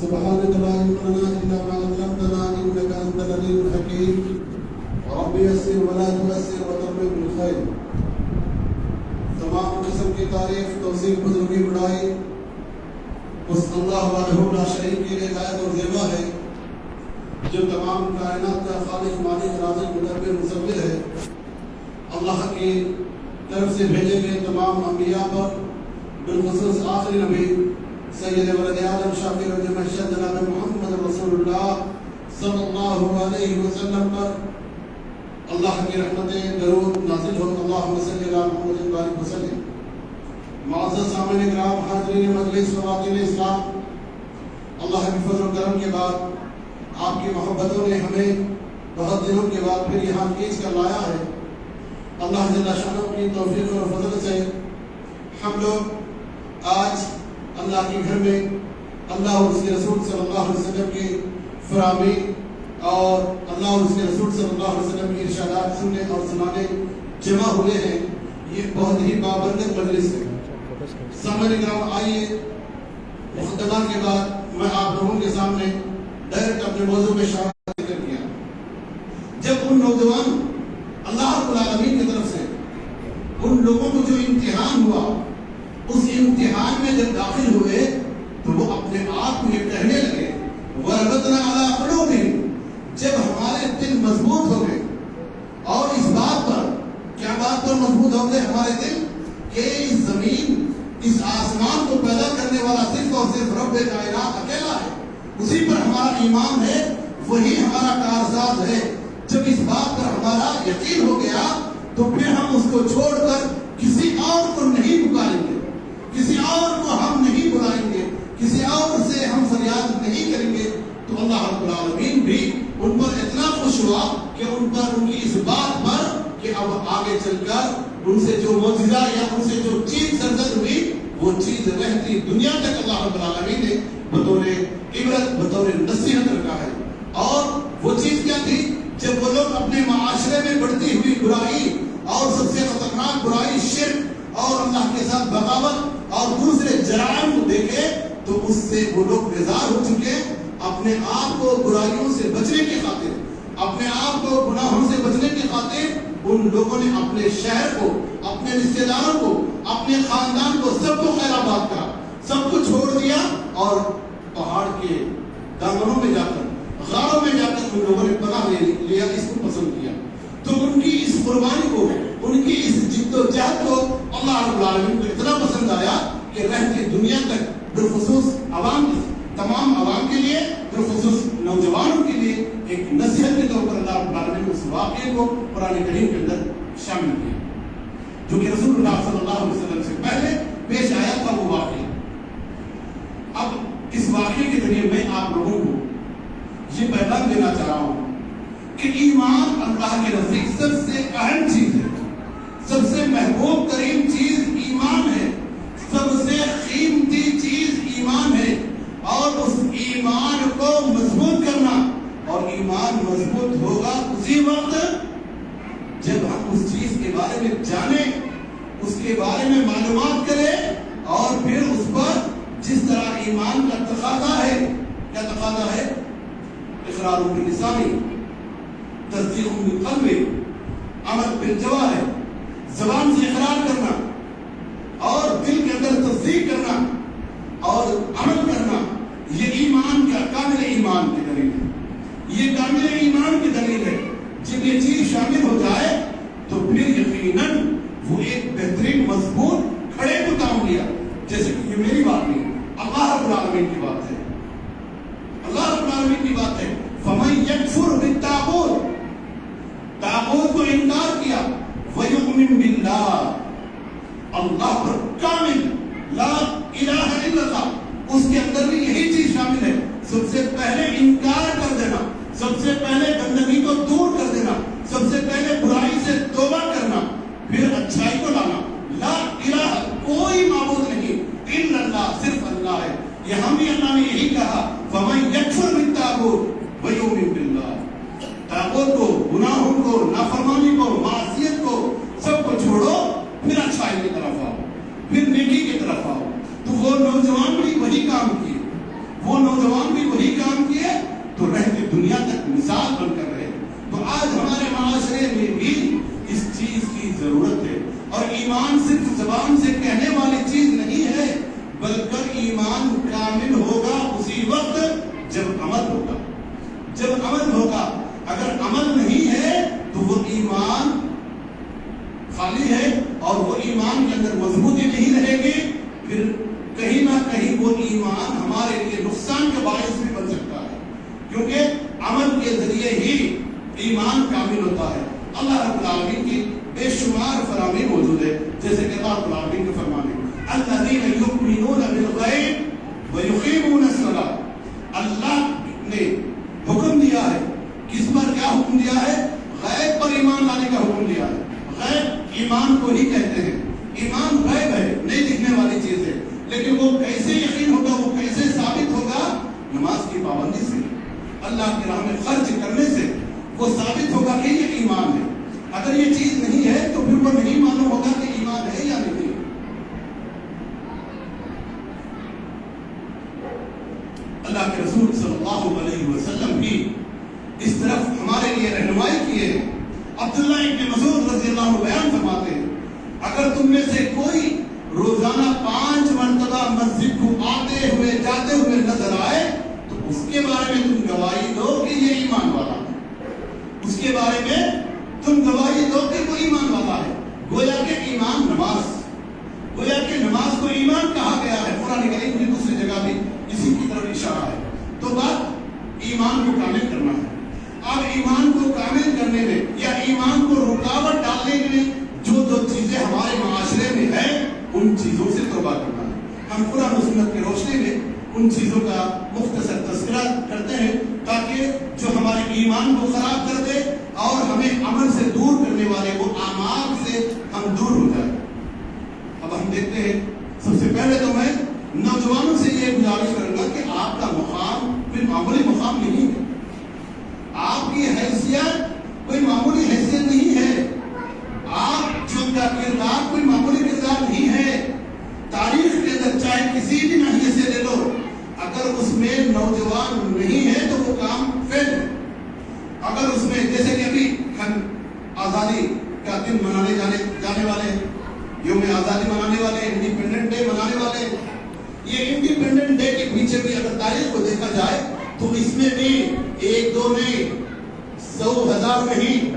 سبحانك لا علم لنا إلا ما علمتنا إنك أنت العليم الحكيم رب يسر ولا تؤثر وتمم بالخير. تمام قسم کی تعریف توصیف بزرگی بڑائی اس اللہ وحدہ لا شریک کے لیے لائق اور زیبا ہے جو تمام کائنات کا خالق مالک رازق مدبر مصور ہے. اللہ کی طرف سے بھیجے گئے تمام انبیاء پر بالخصوص آخری نبی سید ولد آدم شافی وجہ محشر جناب محمد رسول اللہ صلی اللہ علیہ وسلم پر اللہ کی رحمتیں درود نازل ہو. اللہم صلی علی محمد وآلہ وسلم. معزز سامعین کرام، حاضرین مجلس، خواتین اسلام، اللہ کے فضل و کرم کے بعد آپ کی محبتوں نے ہمیں بہت دنوں کے بعد پھر یہاں کھینچ کر لایا ہے. اللہ جل شانہ کی توفیق اور فضل سے ہم لوگ آج اللہ کے گھر میں اللہ اور اس کے رسول صلی اللہ علیہ وسلم کی فراہمی اور اللہ اور اس کے رسول صلی اللہ علیہ وسلم کی ارشادات سننے اور سنانے جمع ہوئے ہیں. یہ بہت ہی بابرکت مجلس ہے. سامعین کرام، آئیے مقدمہ کے بعد میں آپ لوگوں کے سامنے ڈائریکٹ اپنے موضوع میں شامل ذکر کیا. جب ان نوجوان اللہ رب العالمین کی طرف سے ان لوگوں کو جو امتحان ہوا، اس امتحان میں جب داخل ہوئے تو وہ اپنے آپ کو یہ کہنے لگے وَرَبَطْنَا عَلَىٰ قُلُوبِهِمْ، جب ہمارے دل مضبوط ہو گئے. اور اس بات پر کیا بات پر مضبوط ہو گئے ہمارے دل کہ اس زمین اس آسمان کو پیدا کرنے والا صرف اور صرف رب کائنات اکیلا ہے، اسی پر ہمارا ایمان ہے، وہی ہمارا کارساز ہے. جب اس بات پر ہمارا یقین ہو گیا تو پھر ہم اس کو چھوڑ کر کسی اور کو نہیں پکاریں گے، کسی اور کو ہم نہیں بلائیں گے، کسی اور سے ہم فریاد نہیں کریں گے. تو اللہ رب العالمین بھی ان پر اتنا خوش ہوا کہ ان پر ان کی اس بات پر کہ اب آگے چل کر ان سے جو معجزہ یا ان سے جو چیز سرزد ہوئی وہ چیز رہتی دنیا تک اللہ رب العالمین نے بطور عبرت بطور نصیحت رکھا ہے. اور وہ چیز کیا تھی؟ جب وہ لوگ اپنے معاشرے میں بڑھتی ہوئی برائی اور سب سے خطرناک برائی شرک اور اللہ کے ساتھ بغاوت اور دوسرے جرائم کو دیکھے تو اس سے وہ لوگ بیزار ہو چکے. اپنے آپ کو برائیوں سے بچنے کی خاطر، اپنے آپ کو گناہوں سے بچنے کی خاطر ان لوگوں نے اپنے شہر کو، اپنے رشتہ داروں کو، اپنے خاندان کو، سب کو خیر آباد کہا، سب کو چھوڑ دیا اور پہاڑ کے دامنوں میں جا کر، غاروں میں جا کر ان لوگوں نے پناہ لیا، اس کو پسند کیا. تو ان کی اس قربانی کو، ان کی اس جد و جہد کو اللہ رب العالمین کو اتنا پسند آیا کہ رہتی دنیا تک بالخصوص عوام، تمام عوام کے لیے، بالخصوص نوجوانوں کے لیے ایک نصیحت کے طور پر اللہ رب العالمین نے اس واقعے کو قرآن کریم کے اندر شامل کیا جو کہ رسول اللہ صلی اللہ علیہ وسلم سے پہلے پیش آیا تھا وہ واقعہ. اب اس واقعے کے ذریعے میں آپ لوگوں کو یہ پیغام دینا چاہ رہا ہوں کہ ایمان اللہ کے نزدیک سب سے اہم چیز ہے، سب سے محبوب ترین چیز ایمان ہے، سب سے قیمتی چیز ایمان ہے. اور اس ایمان کو مضبوط کرنا، اور ایمان مضبوط ہوگا اسی وقت جب ہم اس چیز کے بارے میں جانیں، اس کے بارے میں معلومات کریں اور پھر اس پر جس طرح ایمان کا تقاضا ہے. کیا تقاضا ہے؟ اقرار باللسان، تصدیق بالقلب، عمل بالجوارح، زبان سے اقرار کرنا اور دل کے اندر تصدیق کرنا اور عمل کرنا. یہ ایمان کا کامل ایمان کی دلیل ہے، یہ کامل ایمان کی دلیل ہے. جب یہ چیز شامل ہو جائے تو پھر یقیناً وہ ایک بہترین مضبوط کھڑے کو کام لیا. جیسے کہ یہ میری بات نہیں، اللہ رب العالمین کی بات ہے، اللہ رب العالمین کی بات ہے. فَمَن يَكْفُرْ بِالطَّاغُوتِ، طاغوت کو انکار کیا، وَيُؤْمِن بِاللَّهِ، اللہ پر کامل لا الہ الا اللہ، اس کے اندر بھی یہی چیز شامل ہے. سب سے پہلے انکار کر دینا، سب سے پہلے گندگی کو دور کر دینا، سب سے پہلے برائی سے توبہ کرنا، پھر اچھائی کو لانا. لا الہ، کوئی معبود نہیں الا اللہ، صرف اللہ ہے. یہاں بھی اللہ نے یہی کہا فَمَن يَكْفُرْ بِالطَّاغُوتِ وَيُؤْمِن بِاللَّهِ، طاغوت کو، گناہوں کو، نافرمانی کو، معصیت کو، سب کو چھوڑو، پھر اچھائی کی طرف آؤ، پھر نیکی کی طرف آؤ. تو وہ نوجوان بھی وہی کام کیے، وہ نوجوان دنیا تک مثال بن کر رہے. تو آج ہمارے معاشرے میں بھی اس چیز کی ضرورت ہے. اور ایمان صرف زبان سے کہنے والی چیز نہیں ہے، بلکہ ایمان کامل ہوگا اسی وقت جب عمل ہوگا. جب عمل ہوگا. اگر عمل نہیں ہے تو وہ ایمان خالی ہے اور وہ ایمان کے اندر مضبوطی نہیں رہے گی. پھر کہیں نہ کہیں وہ ایمان ہمارے لیے نقصان کا باعث بھی بن سکتا ہے، کیونکہ عمل کے ذریعے ہی ایمان کامل ہوتا ہے. اللہ رب العالمین کی بے شمار فرامین موجود ہے، جیسے کہ اللہ رب العالمین کے فرمانے الذین یؤمنون بالغیب ویقیمون الصلاۃ. اللہ نے حکم دیا ہے، کس پر کیا حکم دیا ہے؟ غیب پر ایمان لانے کا حکم دیا ہے. غیب ایمان کو ہی کہتے ہیں. ایمان غیب ہے، نہیں دکھنے والی چیز ہے، لیکن وہ کیسے یقین ہوگا، وہ کیسے ثابت ہوگا؟ نماز کی پابندی سے، اللہ کی راہ میں خرچ کرنے سے وہ ثابت ہوگا کہ یہ ایمان ہے. اگر یہ چیز نہیں ہے تو پھر وہ نہیں معلوم ہوگا کہ ایمان ہے یا نہیں. اللہ کے رسول صلی اللہ علیہ وسلم بھی اس طرف ہمارے لیے رہنمائی کیے ہیں. عبداللہ ابن مسعود رضی اللہ عنہ بیان فرماتے ہیں، اگر تم میں سے کوئی روزانہ 5 مرتبہ مسجد کو آتے ہوئے جاتے ہوئے نظر آئے تو اس کے بارے میں تم گواہی دو کہ یہ ایمان والا ہے. اس کے بارے میں تم گواہی دو کہ وہ ایمان والا ہے. گویا کہ ایمان نماز، گویا کہ نماز کو ایمان کہا گیا ہے. قرآن کریم کی دوسری جگہ بھی اسی کی طرف اشارہ ہے. تو بات ایمان کو کامل کرنا ہے. اب ایمان کو کامل کرنے میں یا ایمان کو رکاوٹ ڈالنے میں جو چیزیں ہمارے معاشرے میں ہیں ان چیزوں سے توبہ کرنا ہے. ہم قرآن و سنت کی روشنی میں ان چیزوں کا مختصر تذکرہ کرتے ہیں تاکہ جو ہمارے ایمان کو خراب کر دے اور ہمیں عمل سے دور کرنے والے وہ اعمال سے ہم دور ہو جائیں. اب ہم دیکھتے ہیں، سب سے پہلے تو میں نوجوانوں سے یہ گزارش کروں گا کہ آپ کا مقام کوئی معمولی مقام نہیں ہے. آپ کی حیثیت کوئی معمولی حیثیت نہیں ہے. آپ جو کا کردار کوئی معمولی کردار نہیں ہے. تاریخ کے اندر چاہے کسی بھی ناحیے سے لے لو، اگر اس میں نوجوان نہیں ہے تو وہ کام فیل ہے. اگر اس میں جیسے کہ ابھی ہم آزادی کا دن منانے جانے والے ہیں، یوم آزادی منانے والے ہیں، انڈیپینڈنٹ ڈے منانے والے ہیں. یہ انڈیپینڈنٹ ڈے کے پیچھے بھی اگر تاریخ کو دیکھا جائے تو اس میں بھی 1-2 نہیں، 100,000 نہیں،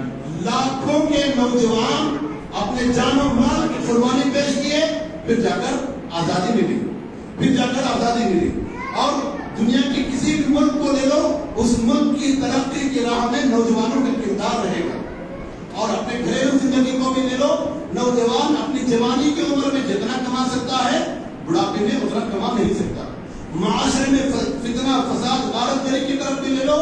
لاکھوں کے نوجوان اپنے جان و مال کی قربانی پیش کیے، پھر جا کر آزادی ملی، پھر جا کر آزادی ملی. اور دنیا کے کسی بھی ملک کو لے لو، اس ملک کی ترقی کی راہ میں نوجوانوں کا کردار رہے گا. اور اپنے گھریلو زندگی کو بھی لے لو، نوجوان اپنی جوانی کی عمر میں جتنا کما سکتا ہے بڑھاپے میں اتنا کما نہیں سکتا. معاشرے میں فتنہ فساد غارت گری کی طرف بھی لے لو،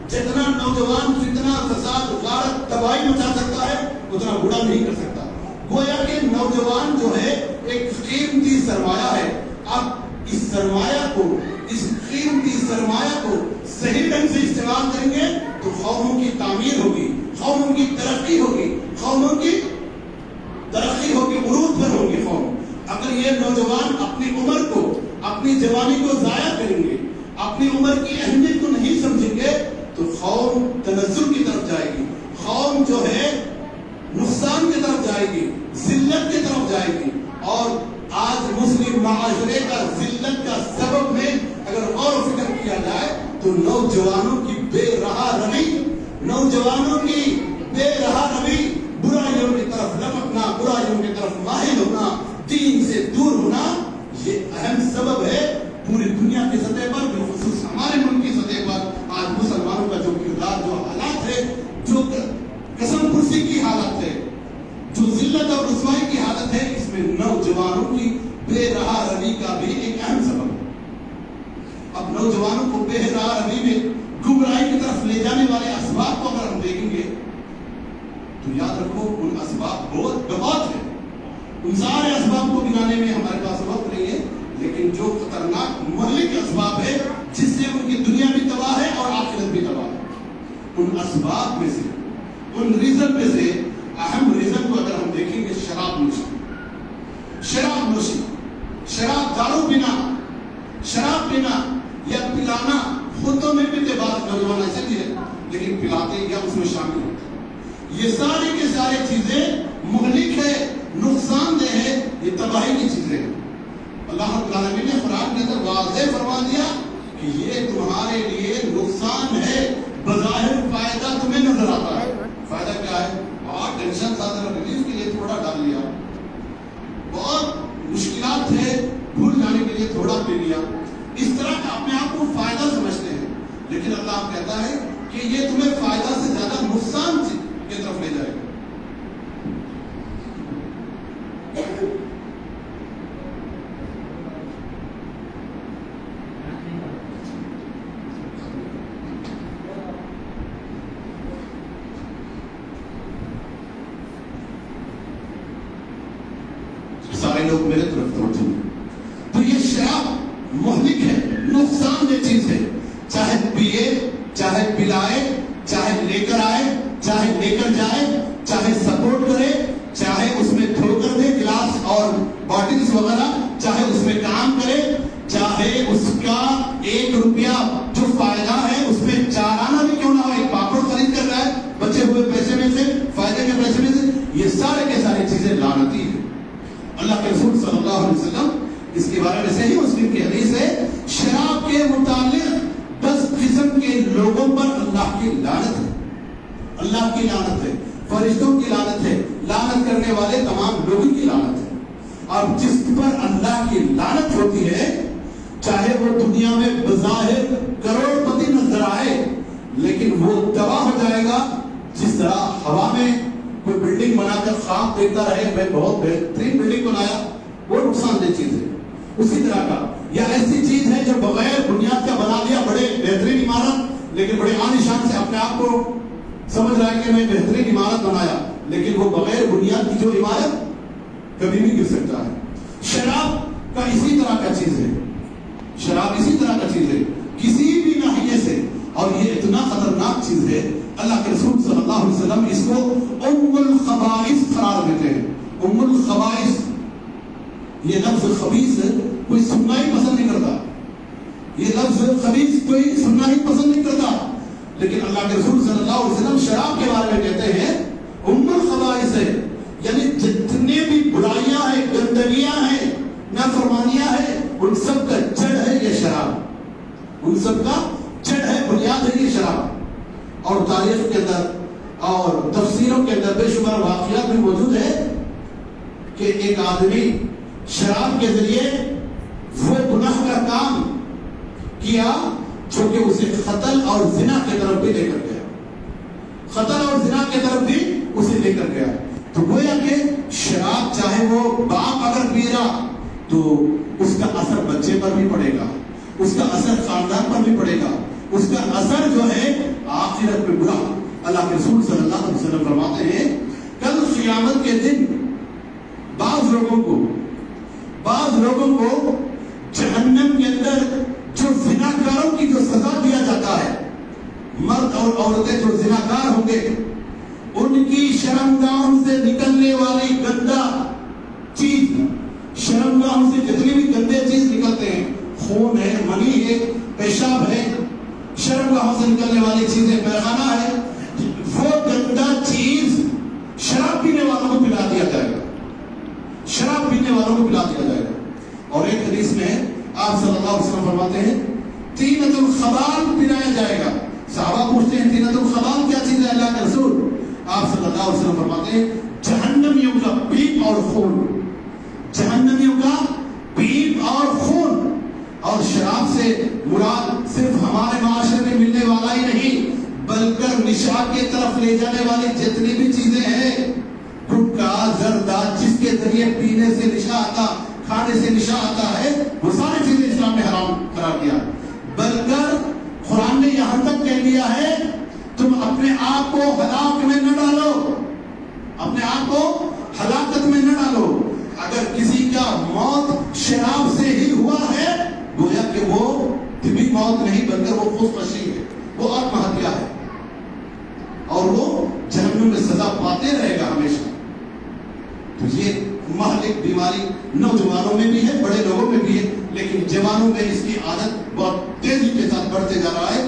جتنا نوجوان فتنہ فساد غارت تباہی مچا سکتا ہے اتنا بڑا نہیں کر سکتا. گویا کہ نوجوان جو ہے ایک قیمتی سرمایہ ہے. اب اس سرمایہ کو، اس قیمتی سرمایہ کو صحیح ڈھنگ سے استعمال کریں گے تو قوموں کی تعمیر ہوگی، قوموں کی ترقی ہوگی، قوموں کی ترقی ہوگی، عروج پر ہوگی قوم. اگر یہ نوجوان اپنی عمر کو، اپنی جوانی کو ضائع کریں گے، اپنی عمر کی اہمیت کو نہیں سمجھیں گے تو قوم تنزل کی طرف جائے گی. قوم جو ہے نقصان کی طرف جائے گی، ذلت کی طرف جائے گی. اور آج مسلم معاشرے کا ذلت کا سبب میں اگر غور و فکر کیا جائے تو نوجوانوں کی بے رہا روی، نوجوانوں کی بے رہا روی، برائیوں کی طرف لپکنا، برائیوں کی طرف مائل ہونا، دین سے دور ہونا، یہ اہم سبب ہے. پوری دنیا کی سطح پر، بالخصوص ہمارے ملک کی سطح پر آج مسلمانوں کا جو کردار، جو حالات ہے، جو قسم پرسی کی حالت ہے، جو ذلت اور رسوائی کی حالت ہے، اس میں نوجوانوں کی بے رہا روی کا بھی ایک اہم سبب ہے. اب نوجوانوں کو بے رہا روی میں گمراہی کی طرف لے جانے والے اسباب کو اگر ہم دیکھیں گے تو یاد رکھو ان اسباب بہت ہیں. ان سارے اسباب کو گنانے میں ہمارے پاس وقت نہیں ہے، لیکن جو خطرناک مہلک اسباب ہے جس سے ان کی دنیا بھی تباہ ہے اور آخرت بھی تباہ ہے، ان اسباب میں سے، ان ریزن میں سے اہم ریزن کو اگر ہم دیکھیں گے شراب نوشی، شراب نوشی، شراب دارو پینا، شراب پینا یا پلانا، خطوں میں بھی بات نوجوان ایسے بھی ہے لیکن پلاتے یا اس میں شامل ہوتے. یہ ساری کے سارے چیزیں مہلک ہے, نقصان دہ ہے, یہ تباہی کی چیزیں ہیں. اللہ رب العالمین نے قرآن کے اندر واضح فرما دیا کہ یہ تمہارے لیے نقصان ہے, بظاہر فائدہ تمہیں نظر آتا ہے. فائدہ کیا ہے؟ اور ٹینشن زیادہ ریلیف کے لیے تھوڑا ڈال لیا, بہت مشکلات تھے بھول جانے کے لیے تھوڑا پی لیا, اس طرح کا اپنے آپ کو فائدہ سمجھتے ہیں. لیکن اللہ کہتا ہے کہ یہ تمہیں فائدہ سے زیادہ نقصان کی طرف لے جائے گا. سارے لوگ میرے طرف توجہ دیں. تو یہ شراب مہلک ہے, نقصان دہ چیز ہے. چاہے پیے, چاہے پلائے, چاہے لے کر آئے, چاہے لے کر جائے, چاہے سپورٹ کرے, چاہے اس میں دھو کر دے گلاس اور باٹلز وغیرہ, چاہے اس میں کام کرے, چاہے اس کا 1 روپیہ جو فائدہ ہے اس میں 4 آنا بھی کیوں نہ ہو, ایک پاپڑ خرید کر رہا ہے بچے ہوئے پیسے میں سے, فائدے کے پیسے میں سے, یہ سارے کے ساری چیزیں لعنتی ہیں. اللہ کے رسول صلی اللہ علیہ وسلم اس کے بارے میں صحیح مسلم کی حدیث ہے, شراب کے متعلق 10 قسم کے لوگوں پر اللہ کی لعنت ہے. اللہ کی لعنت ہے, فرشتوں کی لعنت ہے, لعنت کرنے والے تمام لوگوں کی لعنت ہے. اور جس پر اللہ کی لعنت ہوتی ہے, چاہے وہ دنیا میں بظاہر کروڑ پتی نظر آئے, لیکن وہ تباہ ہو جائے گا. جس طرح ہوا میں کوئی بلڈنگ بنا کر خواب دیکھتا رہے میں بہت بہترین بلڈنگ بنایا, وہ نقصان دہ چیز ہے. اسی طرح کا یا ایسی چیز ہے جو بغیر بنیاد کا بنا دیا, بڑے بہترین عمارت لیکن بڑے عالیشان سے اپنے آپ کو سمجھ رہا ہے کہ میں بہترین عمارت بنایا, لیکن وہ بغیر بنیاد کی جو عمارت کبھی بھی گر سکتا ہے. شراب کا اسی طرح کا چیز ہے, شراب اسی طرح کا چیز ہے کسی بھی ناحیے سے, اور یہ اتنا خطرناک چیز ہے اللہ کے رسول صلی اللہ علیہ وسلم اس کو ام الخبائث قرار دیتے ہیں. ام الخبائث, یہ لفظ خبیث کوئی سننا ہی پسند نہیں کرتا, یہ لفظ خبیث کوئی سننا ہی پسند نہیں کرتا, لیکن اللہ کے رسول صلی اللہ علیہ وسلم شراب کے بارے میں کہتے ہیں ام الخبائث ہے, یعنی جتنے بھی برائیاں ہیں, گندگیاں ہیں, نافرمانیاں ہیں, ان سب کا جڑ ہے یہ شراب, ان سب کا جڑ ہے, بنیاد ہے یہ شراب. اور تاریخ کے اندر اور تفسیروں کے اندر بے شمار واقعات بھی موجود ہے کہ ایک آدمی شراب کے ذریعے وہ گناہ کا کام کیا جو کہ اسے قتل اور زنا کی طرف بھی لے کر گیا, قتل اور زنا کی طرف بھی اسے لے کر گیا. تو گویا کہ شراب چاہے وہ باپ اگر پی رہا تو اس کا اثر بچے پر بھی پڑے گا, اس کا اثر خاندان پر بھی پڑے گا, اس کا اثر جو ہے آخرت میں برا. اللہ کے رسول صلی اللہ علیہ وسلم فرماتے ہیں کل قیامت کے دن بعض لوگوں کو جہنم کے اندر جو زناکاروں کی جو سزا دیا جاتا ہے, مرد اور عورتیں جو زناکار ہوں گے ان کی شرمگاہوں سے نکلنے والی گندا چیز, شرمگاہوں سے جتنی بھی گندے چیز نکلتے ہیں, خون ہے, منی ہے, پیشاب ہے, شرمگاہوں سے نکلنے والی چیزیں پیخانہ ہے, وہ گندا چیز شراب پینے والوں کو پلا دیا جائے گا, شراب پینے والوں کو پلا دیا جائے گا. اور ایک حدیث میں آپ صلی اللہ علیہ وسلم فرماتے ہیں طینۃ الخبال پلایا جائے گا. صحابہ پوچھتے ہیں طینۃ الخبال کیا چیز ہے اللہ کے رسول؟ آپ صلی اللہ علیہ وسلم فرماتے ہیں جہنمیوں کا پیپ اور خون, جہنمیوں کا پیپ اور خون. اور شراب سے مراد صرف ہمارے معاشرے میں ملنے والا ہی نہیں بلکہ نشا کی طرف لے جانے والی جتنی بھی چیزیں ہیں, گٹکا, زردہ, جس کے ذریعے پینے سے نشا آتا, کھانے سے نشا آتا ہے, وہ ساری چیزیں اسلام نے حرام قرار دیا. بلکہ قرآن نے یہاں تک کہہ دیا ہے تم اپنے آپ کو ہلاک میں نہ ڈالو, اپنے آپ کو ہلاکت میں نہ ڈالو. اگر کسی کا موت شراب سے ہی ہوا ہے گویا کہ وہ طبی موت نہیں بلکہ وہ خودکشی ہے, وہ آتم ہتیا ہے, اور وہ جہنم میں سزا پاتے رہے گا ہمیشہ. تو یہ مہلک بیماری نوجوانوں میں بھی ہے, بڑے لوگوں میں بھی ہے, لیکن جوانوں میں اس کی عادت بہت تیزی کے ساتھ بڑھتے جا رہا ہے.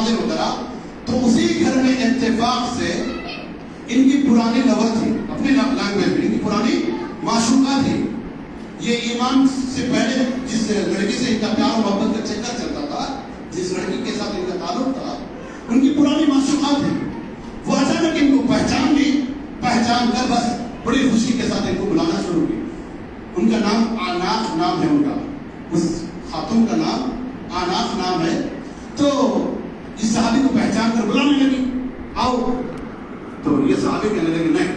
نوازل وغیرہ، تو اسی گھر میں اتفاق سے ان کی پرانی لور تھی، اپنی لینگویج میں ان کی پرانی معشوقہ تھی. یہ ایمان سے پہلے جس لڑکی سے ان کا پیار و محبت کا چکر چلتا تھا، جس لڑکی کے ساتھ ان کا تعلق تھا، ان کی پرانی معشوقہ تھی. وہ اچانک ان کو پہچان لی، پہچان کر بس بڑی خوشی کے ساتھ ان کو بلانا شروع کی. ان کا نام آناخ نام ہے، ان کا اس خاتون کا نام آناخ نام ہے. تو اس صحابی کو پہچان کر بلانے لگی، آؤ. تو یہ صحابی کہنے لگے نہیں،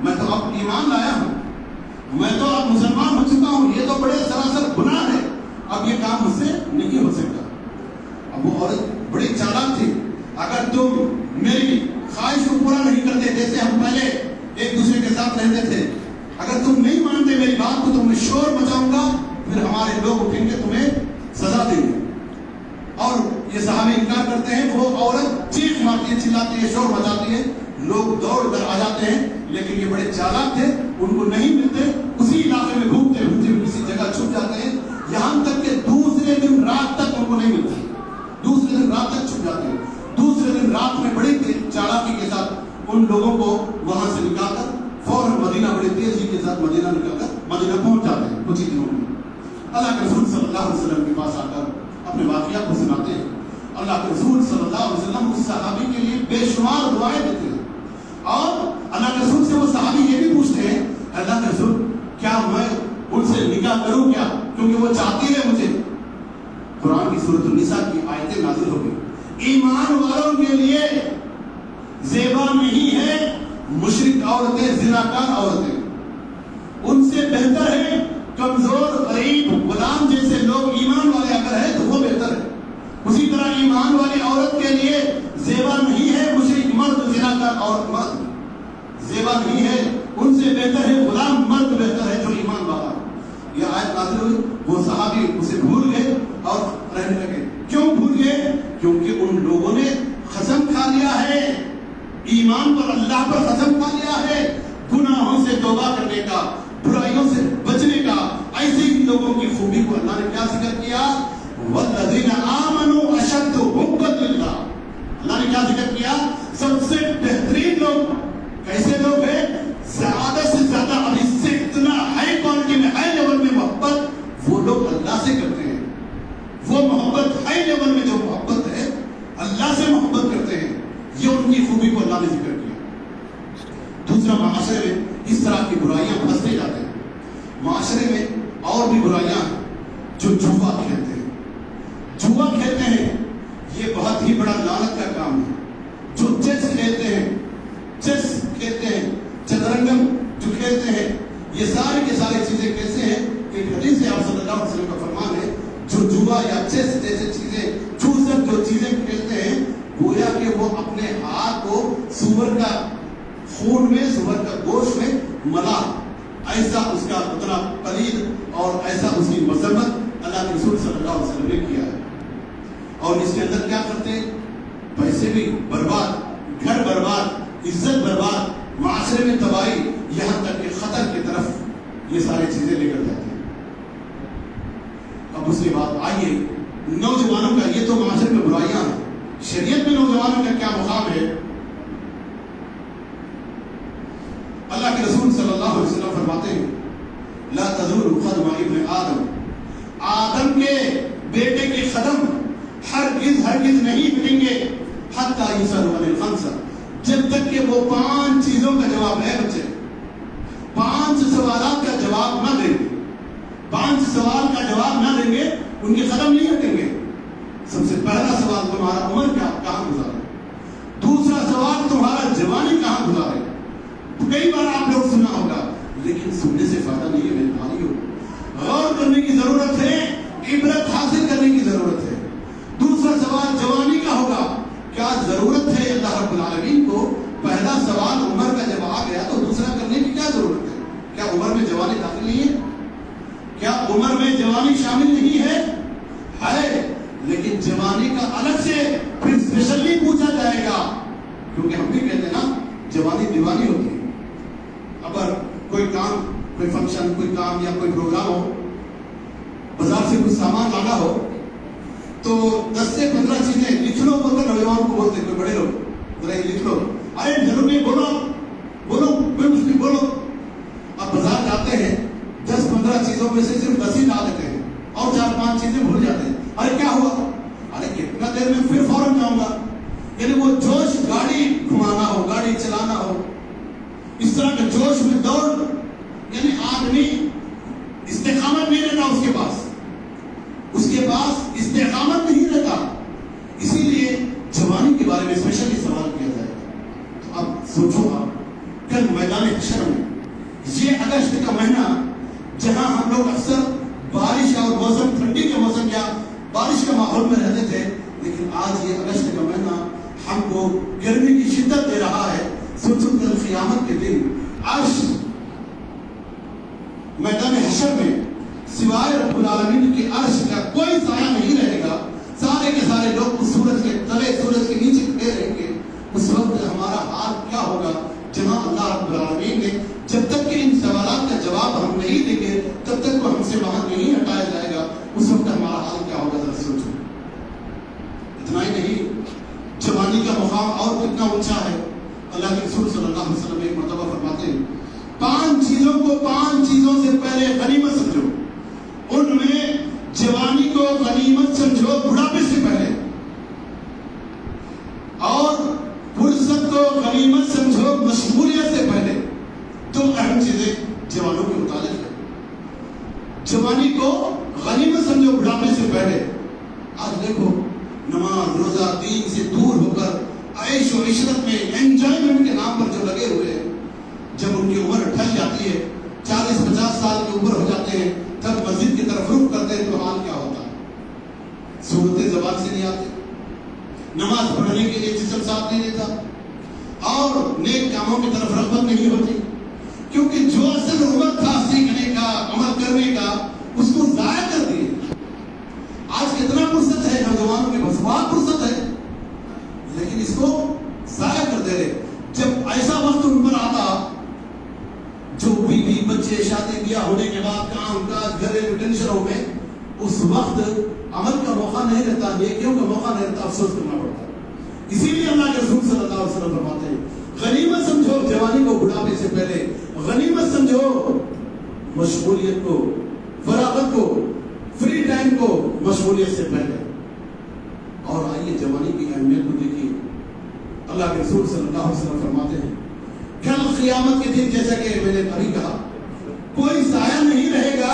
میں تو اب ایمان لایا ہوں، میں تو اب مسلمان ہو چکا ہوں، یہ تو بڑے سراسر گناہ ہے، اب یہ کام مجھ سے نہیں ہو سکتا. اب وہ عورت بڑی چالاک تھی، اگر تم میری خواہش کو پورا نہیں کرتے، جیسے ہم پہلے ایک دوسرے کے ساتھ رہتے تھے، اگر تم نہیں مانتے میری بات کو تو میں شور مچاؤں گا، پھر ہمارے لوگ اٹھیں گے تمہیں سزا دیں گے. اور یہ صحابی انکار کرتے ہیں. وہ عورت چیخ مارتی ہے، چلاتی ہے، شور مچاتی ہے، لوگ دوڑ کر آ جاتے ہیں، لیکن یہ بڑے چالاک تھے، ان کو نہیں ملتے، اسی علاقے میں گھومتے گھومتے کسی جگہ چھپ جاتے ہیں، یہاں تک کہ دوسرے دن رات تک ان کو نہیں ملتے، دوسرے دن رات تک چھپ جاتے ہیں. دوسرے دن رات میں بڑی چالاکی کے ساتھ ان لوگوں کو وہاں سے نکال کر فوراً مدینہ بڑی تیزی کے ساتھ مدینہ نکال کر مدینہ پہنچ جاتے ہیں کچھ ہی دنوں میں. اللہ کے رسول صلی اللہ علیہ وسلم کے پاس آ کر اپنے واقعہ کو سناتے ہیں. اللہ کے رسول صلی اللہ علیہ وسلم اس صحابی کے لیے بے شمار دعائیں دیتے ہیں، اور اللہ کے رسول سے وہ صحابی یہ بھی پوچھتے ہیں، اللہ کے رسول کیا میں ان سے نکاح کروں کیا، کیونکہ وہ چاہتی ہے مجھے. قرآن کی سورۃ النساء کی آیتیں نازل ہو گئی. ایمان والوں کے لیے زیبا نہیں ہے مشرک عورتیں، زناکار عورتیں، ان سے بہتر ہے کمزور غریب غلام جیسے لوگ ایمان والے اگر ہیں تو وہ بہتر ہے. اسی طرح ایمان والی عورت کے لیے زیبا نہیں ہے مشرک مرد، زناکار عورت مرد زیبا نہیں ہے، ان سے بہتر ہے غلام مرد بہتر ہے جو ایمان والا. یہ آیت نازل ہوئی، وہ صحابی اسے بھول گئے اور رہنے لگے. کیوں بھول گئے؟ کیونکہ ان لوگوں نے قسم کھا لیا ہے، ایمان پر اللہ پر قسم کھا لیا ہے، گناہوں سے توبہ کرنے کا، برائیوں سے بچنے کا. ایسے ہی لوگوں کی خوبی کو اللہ نے کیا ذکر کیا؟ وَالَّذِينَ آمَنُوا أَشَدُّ حُبًّا لِلَّهِ. اللہ نے کیا ذکر کیا؟ سب سے بہترین لوگ کیسے لوگ ہیں؟ زیادہ سے زیادہ، اب اس سے اتنا ہائی کوالٹی میں، ہائی لیول میں محبت وہ لوگ اللہ سے کرتے ہیں. وہ محبت ہائی لیول میں جو محبت ہے اللہ سے محبت کرتے ہیں، یہ ان کی خوبی کو اللہ نے ذکر کیا. دوسرا، معاشرے میں اس طرح کی برائیاں پھنستے جاتے ہیں. معاشرے میں اور بھی برائیاں ہیں، جو جوا کھیلتے ہیں. جوا کھیلتے ہیں، یہ بہت ہی بڑا لعنت کا کام ہے. جو چیس کھیلتے ہیں، چیس کھیلتے ہیں، چترنگم جو کھیلتے ہیں، یہ سارے کے سارے چیزیں کیسے ہیں؟ ایک حدیث سے آپ صلی اللہ علیہ وسلم کا فرمان ہے، جو جوا یا چیس جیسے چیزیں، چوسک جو چیزیں کھیلتے ہیں، گویا کہ وہ اپنے ہاتھ کو سور کا خون میں، سور کا گوشت میں ملا، ایسا اس کا اتنا قلید اور ایسا اس کی مذمت اللہ کے رسول صلی اللہ علیہ وسلم نے کیا ہے. اور اس کے اندر کیا کرتے ہیں؟ پیسے بھی برباد، گھر برباد، عزت برباد، معاشرے میں تباہی، یہاں تک کہ خطر کی طرف یہ ساری چیزیں لے کر جاتے ہیں. اب اس کے بعد آئیے نوجوانوں کا، یہ تو معاشرے میں برائیاں ہیں، شریعت میں نوجوانوں کا کیا مقام ہے؟ اللہ کے رسول صلی اللہ علیہ وسلم فرماتے ہیں، لا تزول قدم ابن آدم، آدم کے بیٹے کے قدم ہرگز نہیں ملیں گے، حتی یسأل عن الخمس، جب تک کہ وہ 5 چیزوں کا جواب ہے. بچے 5 سوالات کا جواب نہ دیں گے، 5 سوال کا جواب نہ دیں گے، ان کے قدم نہیں ہٹیں گے. سب سے پہلا سوال، تمہارا عمر کہاں گزارے؟ دوسرا سوال، تمہارا جوانی کہاں گزارے؟ کئی بار آپ لوگ سنا ہوگا، لیکن سننے سے فائدہ نہیں ہے میرے بھائیوں. غور کرنے کی ضرورت ہے، عبرت حاصل کرنے کی ضرورت ہے. دوسرا سوال جوانی کا ہوگا. کیا ضرورت ہے اللہ رب العالمین کو؟ پہلا سوال عمر کا جب آ گیا تو دوسرا کرنے کی کیا ضرورت ہے؟ کیا عمر میں جوانی داخل نہیں ہے؟ کیا عمر میں جوانی شامل نہیں ہے؟ ہے، لیکن جوانی کا الگ سے پھر اسپیشلی پوچھا جائے گا، کیونکہ ہم بھی کہتے ہیں نا جوانی دیوانی ہوتی ہے. اگر کوئی کام، کوئی فنکشن، کوئی کام یا کوئی پروگرام ہو، بازار سے کچھ سامان لانا ہو، تو 10 سے 15 چیزیں لکھ لو بول کر نوجوان کو بولتے کوئی بڑے لوگ ذرا یہ لکھ لو. ارے ضروری بولو بولو بے مسلم بولو. اب بازار جاتے ہیں 10-15 چیزوں میں سے صرف 10 ہی لا دیتے ہیں اور 4-5 چیزیں بھول جاتے ہیں. ارے کیا ہوا؟ ارے کتنا دیر میں پھر فوراً جاؤں گا. یعنی وہ جوش گاڑی گھمانا ہو گاڑی چلانا ہو اس طرح کے جوش میں دوڑ یعنی آدمی استقامت نہیں رہتا اس کے پاس استقامت نہیں رہتا. اسی لیے جوانی کے بارے میں اسپیشلی سوال کیا جائے گا. تو اب سوچو آپ کل میدان حشر میں یہ اگست کا مہینہ جہاں ہم لوگ اکثر بارش اور موسم ٹھنڈی کے موسم یا بارش کے ماحول میں رہتے تھے لیکن آج یہ اگست کا مہینہ ہم کو گرمی کی شدت دے رہا ہے. سوچو کل قیامت کے دن عرش میدان حشر میں سوائے رب العالمین کے عرش کا کوئی سایہ نہیں رہے گا. سارے کے سارے لوگ اس سورج کے تلے سورج کے نیچے کھڑے رہیں گے. اس وقت ہمارا حال کیا ہوگا جہاں اللہ رب العالمین نے جب تک کہ ان سوالات کا جواب ہم نہیں دیں گے تب تک وہ ہم سے وہاں نہیں ہٹایا جائے گا. اس وقت ہمارا حال کیا ہوگا ذرا سوچو. اتنا ہی نہیں جوانی کا مقام اور کتنا اونچا ہے. اللہ کے رسول صلی اللہ علیہ وسلم ایک مرتبہ فرماتے ہیں 5 چیزوں کو 5 چیزوں سے پہلے غنیمت سمجھو. ان میں جوانی کو غنیمت سمجھو بڑھاپے سے پہلے اور فرصت کو غنیمت سمجھو مشغولیت سے پہلے. 2 اہم چیزیں جوانوں کے متعلق ہیں. جوانی کو غنیمت سمجھو بڑھاپے سے پہلے. آج دیکھو نماز روزہ دین سے دور ہو کر عیش و عشرت میں انجوائمنٹ کے نام پر جو لگے ہوئے ہیں جب ان کی عمر ڈھل جاتی ہے 40-50 سال کی عمر ہو جاتے ہیں تب مسجد کی طرف رخ کرتے ہیں تو حال کیا ہوتا ہے؟ صورتیں زبان سے نہیں آتی. نماز پڑھنے کے لیے جسم ساتھ نہیں دیتا اور نیک کاموں کی طرف رغبت نہیں ہوتی کیونکہ جو اصل عمر تھا سیکھنے کا عمل کرنے کا اس کو ضائع کر دیے. آج کتنا فرصت ہے نوجوانوں کے پاس بہت فرصت ہے لیکن اس کو ضائع کر دے رہے. جب ایسا وقت ان پر آتا جو بیوی بچے شادی بیاہ ہونے کے بعد کام کاج گھریلو ٹینشنوں میں اس وقت عمل کا موقع نہیں رہتا نیکیوں کا موقع نہیں رہتا افسوس کرنا پڑتا. اسی لیے اللہ کے رسول صلی اللہ علیہ وسلم فرماتے ہیں غنیمت سمجھو جوانی کو بڑھاپے سے پہلے. غنیمت سمجھو مشغولیت کو فراغت کو فری ٹائم کو مشغولیت سے پہلے. اور آئیے جوانی کی اہمیت کو دیکھیے. اللہ کے رسول صلی اللہ علیہ وسلم فرماتے ہیں کل قیامت کے دن جیسا کہ میں نے ابھی کہا کوئی سایہ نہیں رہے گا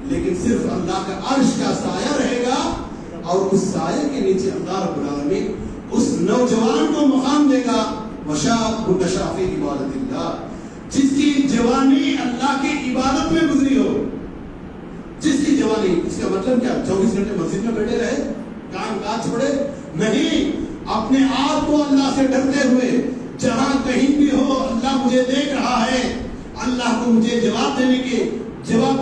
لیکن صرف اللہ کا عرش کا سایہ رہے گا اور اس سایہ کے نیچے اللہ رب العالمین اس نوجوان کو مقام دے گا وشاب نشا فی عبادت اللہ جس کی جوانی اللہ کی عبادت میں گزری ہو. جس کی جوانی اس کا مطلب کیا 24 گھنٹے مسجد میں بیٹھے رہے کام کاج پڑے نہیں. اپنے آپ کو اللہ سے ڈرتے ہوئے جہاں کہیں بھی ہو اللہ مجھے دیکھ رہا ہے اللہ کو مجھے جواب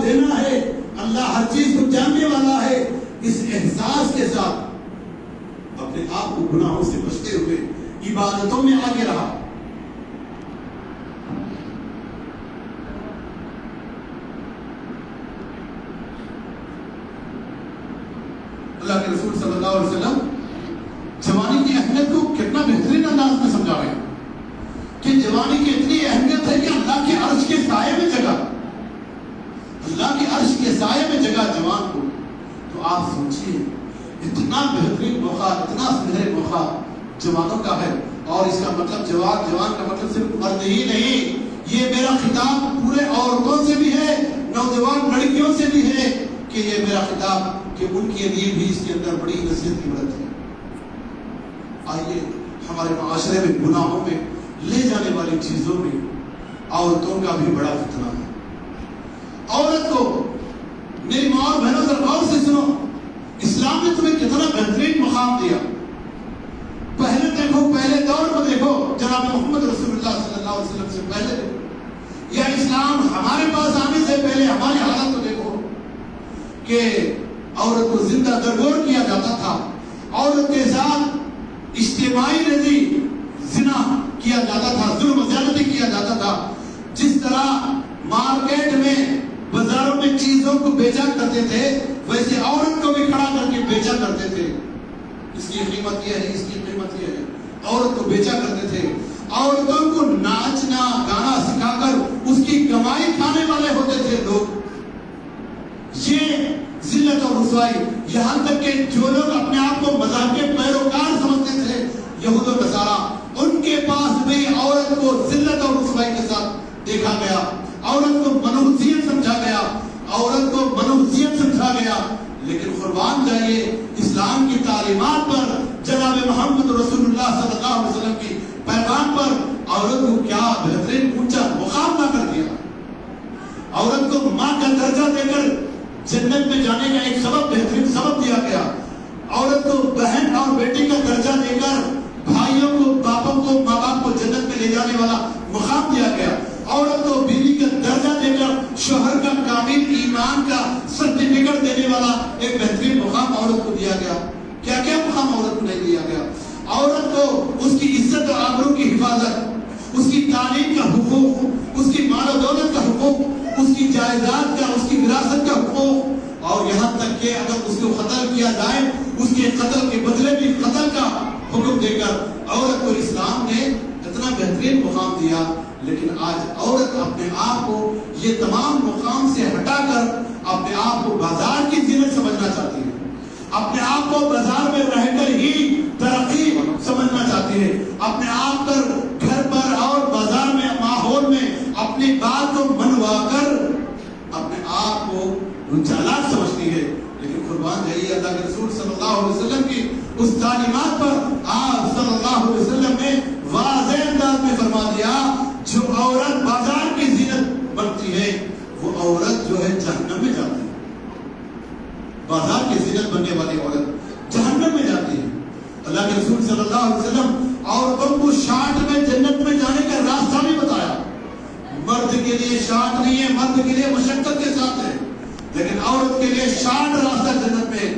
دینا ہے اللہ ہر چیز کو جاننے والا ہے. اس احساس کے ساتھ اپنے آپ کو گناہوں سے بچتے ہوئے عبادتوں میں آگے رہا. اللہ کے رسول صلی اللہ علیہ وسلم جوانی کی اہمیت کو کتنا بہترین انداز میں سمجھا رہے ہیں کہ جوانی کی اتنی اہمیت ہے کہ اللہ کے عرش کے سائے میں جگہ اللہ کے عرش کے سائے میں جگہ جوان کو. تو آپ سوچئے اتنا بہترین موقع اتنا سنہرے موقع جوانوں کا ہے. اور اس کا مطلب جوان کا مطلب صرف مرد ہی نہیں. یہ میرا خطاب پورے عورتوں سے بھی ہے نوجوان لڑکیوں سے بھی ہے کہ یہ میرا خطاب کہ ان کے لیے بھی اس کے اندر بڑی نصیحت کی ضرورت ہے. آئیے ہمارے معاشرے میں گناہوں میں لے جانے والی چیزوں میں عورتوں کا بھی بڑا فتنہ ہے. عورت کو میری ماں اور بہنوں ذرا غور سے سنو اسلام نے تمہیں کتنا بہترین مقام دیا. پہلے دیکھو پہلے دور کو دیکھو جناب محمد رسول اللہ صلی اللہ علیہ وسلم سے پہلے دیکھو یا اسلام ہمارے پاس آنے سے پہلے ہماری حالت کو دیکھو کہ عورت کو زندہ درگور کیا جاتا تھا. عورت کے ساتھ اجتماعی رضی زنا کیا جاتا تھا ظلم و زیادتی کیا جاتا تھا. جس طرح مارکیٹ میں بازاروں میں میں چیزوں کو بیچا کرتے تھے ویسے عورت کو بھی کھڑا کر کے بیچا کرتے تھے. اس کی قیمت یہ ہے, اس کی قیمت یہ ہے. عورت کو بیچا کرتے تھے. عورتوں کو ناچنا گانا سکھا کر اس کی کمائی کھانے والے ہوتے تھے لوگ. یہ ذلت اور رسوائی, یہاں تک کہ جو لوگ اپنے آپ کو مذہب کے پیروکار سمجھتے تھے یہود و نصارہ, ان کے پاس بھی عورت کو ذلت اور رسوائی کے ساتھ دیکھا گیا. عورت کو منحوسیت سمجھا گیا, عورت کو منحوسیت سمجھا گیا. لیکن قربان جائیے اسلام کی تعلیمات پر, جناب محمد رسول اللہ صلی اللہ علیہ وسلم کی پیغام پر عورت کو کیا بہترین اونچا مقام نہ کر دیا. عورت کو ماں کا درجہ دے کر جنت میں جانے کا ایک سبب, بہترین سبب دیا گیا. عورت کو بہن اور بیٹی کا درجہ دے کر بھائیوں کو, باپوں کو, ماں باپ کو جنت میں لے جانے والا مقام دیا گیا. عورت کو بیوی کا درجہ دے کر شوہر کا کامل ایمان کا سرٹیفکیٹ دینے والا ایک بہترین مقام عورت کو دیا گیا. کیا کیا مقام عورت کو نہیں دیا گیا. عورت کو اس کی عزت اور آبرو کی حفاظت, اس کی تعلیم کا حقوق, اس کی مال و دولت کا حقوق, اس کی جائیداد کا, اس کی وراثت کا حقوق, اور یہاں تک کہ اگر اس کو قتل کیا جائے اس کے قتل کے بدلے بھی قتل کا حکم دے کر عورت کو اسلام نے اتنا بہترین مقام دیا. لیکن آج عورت اپنے آپ کو یہ تمام مقام سے ہٹا کر اپنے آپ کو بازار کی زینت سمجھنا چاہتی ہے, اپنے آپ کو بازار میں رہ کر ہی ترقی سمجھنا چاہتی ہے, اپنے آپ پر گھر پر اور بازار میں ماحول میں اپنی بات کو منوا کر اپنے آپ کو چالاک سمجھتی ہے. لیکن قربان جائیے اللہ کے رسول صلی اللہ علیہ وسلم کی اس تعلیمات پر آپ صلی اللہ علیہ وسلم نے واضح انداز میں فرما دیا, جو عورت بازار کی زینت بنتی ہے وہ عورت جو ہے جہنم میں جاتی ہے. بازار کی زینت بننے والی عورت جہنم میں جاتی ہے. اللہ کے رسول صلی اللہ علیہ وسلم عورتوں کو 60 میں جنت میں جانے کا راستہ بھی بتایا. مرد کے لیے 60 نہیں ہے, مرد کے لیے مشقت کے ساتھ ہے, لیکن عورت کے لیے 60 راستہ جنت میں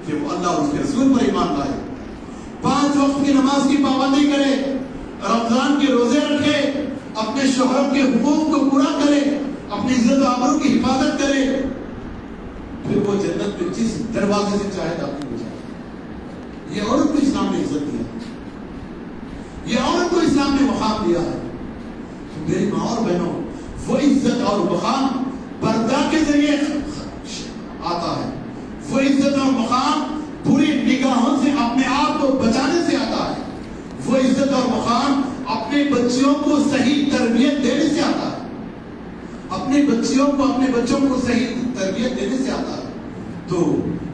کہ وہ اللہ اور اس کے رسول پر ایمان لائے, 5 وقت کی نماز کی پابندی کرے, رمضان کے روزے رکھے, اپنے شوہر کے حقوق کو پورا کرے, اپنی عزت و آبرو کی حفاظت کرے, پھر وہ جنت میں جس دروازے سے چاہے داخل ہو جائے. یہ عورت کو اسلام نے عزت دیا, یہ عورت کو اسلام نے مقام دیا ہے. میری ماں اور بہنوں, وہ عزت اور مقام پردہ کے ذریعے آتا ہے. وہ عزت اور مقام بری نگاہوں سے اپنے آپ کو بچانے سے آتا ہے. وہ عزت اور مقام اپنے بچوں کو صحیح تربیت دینے سے آتا ہے, اپنے بچوں کو صحیح تربیت دینے سے آتا ہے. تو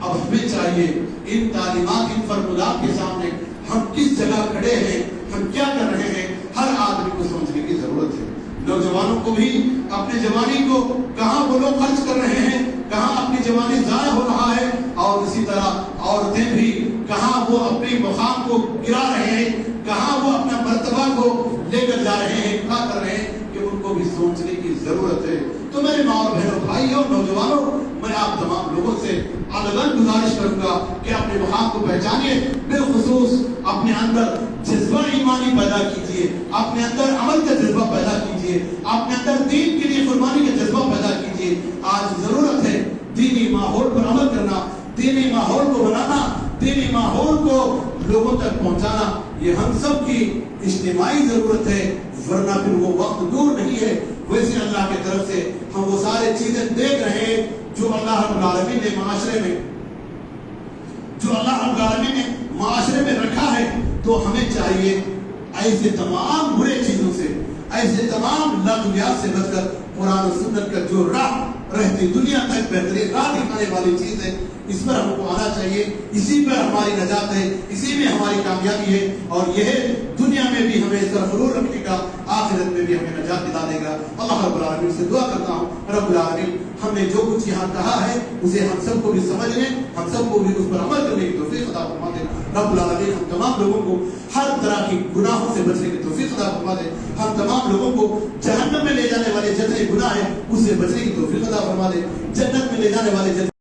اب ہمیں چاہیے ان تعلیمات, ان فرمولات کے سامنے ہم کس جگہ کھڑے ہیں, ہم کیا کر رہے ہیں, ہر آدمی کو سمجھنے کی ضرورت ہے. نوجوانوں کو بھی اپنے جوانی کو کہاں وہ لوگ خرچ کر رہے ہیں, کہاں اپنی جوانی ضائع ہو رہا ہے, اور اسی طرح عورتیں بھی کہاں وہ اپنی مقام کو گرا رہے ہیں, کہاں وہ اپنا مرتبہ کو لے کر جا رہے ہیں, کیا کر رہے ہیں, کہ ان کو بھی سوچنے کی ضرورت ہے. تو میرے ماں اور بہنوں, بھائیوں, نوجوانوں, میں آپ تمام لوگوں سے الگ گزارش کروں گا کہ اپنے مقام کو پہچانیے, بالخصوص اپنے اندر جذبہ ایمانی پیدا کیجیے, اپنے اندر عمل کا جذبہ پیدا کیجیے, اپنے اندر دین کے لیے قربانی کا جذبہ پیدا کیجیے. آج ضرورت ہے دینی ماحول پر عمل کرنا, دینی ماحول کو بنانا, دینی ماحول کو لوگوں تک پہنچانا. یہ ہم سب کی اجتماعی ضرورت ہے, ورنہ پھر وہ وقت دور نہیں ہے. ویسے اللہ کی طرف سے ہم وہ سارے چیزیں دیکھ رہے ہیں جو اللہ رب العالمین نے معاشرے میں رکھا ہے. تو ہمیں چاہیے ایسے تمام برے چیزوں سے, ایسے تمام لغویات سے بچ کر قرآن و سنت کا جو راہ رہتی دنیا تک بہترین راہ دکھانے والی چیز ہے, اس پر ہم کو آنا چاہیے. اسی پر ہماری نجات ہے, اسی میں ہماری کامیابی ہے, اور یہ دنیا میں بھی ہمیں سرفرور رکھنے کا, آخرت میں بھی ہمیں نجات دلا دے گا. اللہ رب العالمین سے دعا کرتا ہوں, رب العالمین ہم نے جو کچھ یہاں کہا ہے اسے ہم سب کو بھی سمجھنے, ہم سب کو بھی اس پر عمل کرنے کی توفیق عطا فرما دے. رب العالمین ہم تمام لوگوں کو ہر طرح کی گناہوں سے بچنے کی توفیق عطا فرما دے. ہم تمام لوگوں کو جہنم میں لے جانے والے جتنے گناہ ہیں اس سے بچنے کی توفیق عطا فرما دے. جنت میں لے جانے والے